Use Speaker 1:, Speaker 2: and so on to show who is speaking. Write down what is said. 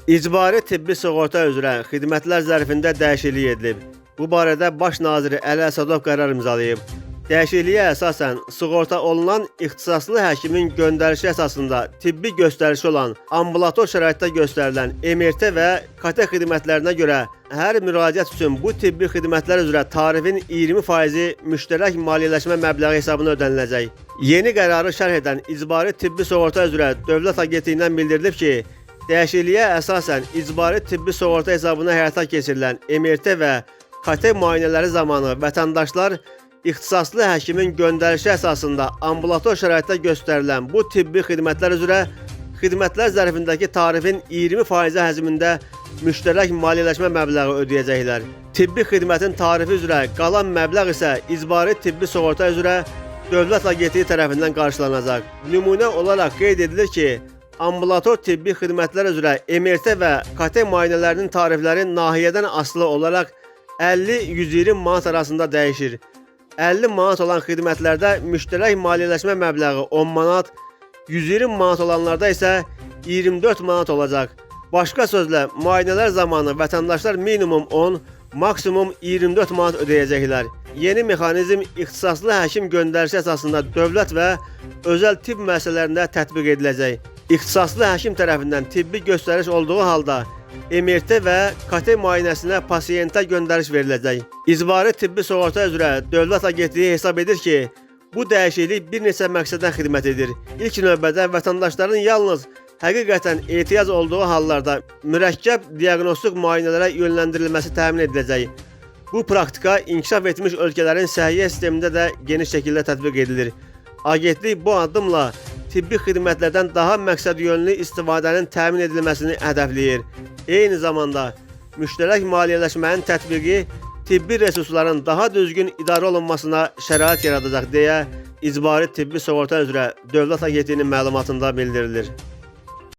Speaker 1: İcbari tibbi sığorta üzrə xidmətlər zərfində dəyişiklik edilib. Bu barədə Baş naziri Əli Əsədov qərar imzalayıb. Dəyişikliyə əsasən sığorta olunan ixtisaslı həkimin göndərişi əsasında tibbi göstərişi olan ambulator şəraitdə göstərilən MRT və KT xidmətlərinə görə hər müraciət üçün bu tibbi xidmətlər üzrə tarifin 20%-i müştərək maliyyələşmə məbləği hesabına ödəniləcək. Yeni qərarı şərh edən İcbari tibbi sığorta üzrə Dövlət Agentliyindən bildirilib ki, dəyişikliyə əsasən icbari tibbi sığorta hesabına həyata keçirilən MRT və KT müayinələri zamanı vətəndaşlar ixtisaslı həkimin göndərişi əsasında ambulator şəraitdə göstərilən bu tibbi xidmətlər üzrə xidmətlər zərfindəki tarifin 20% həcmində müştərək maliyyələşmə məbləği ödəyəcəklər. Tibbi xidmətin tarifi üzrə qalan məbləğ isə icbari tibbi sığorta üzrə Dövlət Agentliyi tərəfindən qarşılanacaq. Nümunə olaraq qeyd edilir ki, ambulator tibbi xidmətlər üzrə MRT və KT müayinələrinin tarifləri nahiyədən asılı olaraq 50-120 manat arasında dəyişir. 50 manat olan xidmətlərdə müştərək maliyyələşmə məbləği 10 manat, 120 manat olanlarda isə 24 manat olacaq. Başqa sözlə, müayinələr zamanı vətəndaşlar minimum 10, maksimum 24 manat ödəyəcəklər. Yeni mexanizm ixtisaslı həkim göndərişi əsasında dövlət və özəl tibb müəssisələrində tətbiq ediləcək. İxtisaslı həkim tərəfindən tibbi göstəriş olduğu halda MRT və KT müayinəsinə pasiyentə göndəriş veriləcək. İcbari tibbi sığorta üzrə Dövlət Agentliyi hesab edir ki, bu dəyişiklik bir neçə məqsədən xidmət edir. İlk növbədə vətəndaşların yalnız həqiqətən ehtiyac olduğu hallarda mürəkkəb diaqnostik müayinələrə yönləndirilməsi təmin ediləcək. Bu praktika inkişaf etmiş ölkələrin səhiyyə sistemində də geniş şəkildə tətbiq edilir. Agentlik bu addımla tibbi xidmətlərdən daha məqsədyönlü istifadənin təmin edilməsini hədəfləyir. Eyni zamanda müştərək maliyyələşmənin tətbiqi tibbi resursların daha düzgün idarə olunmasına şərait yaradacaq deyə İcbari tibbi sığorta üzrə Dövlət Agentliyinin məlumatında bildirilir.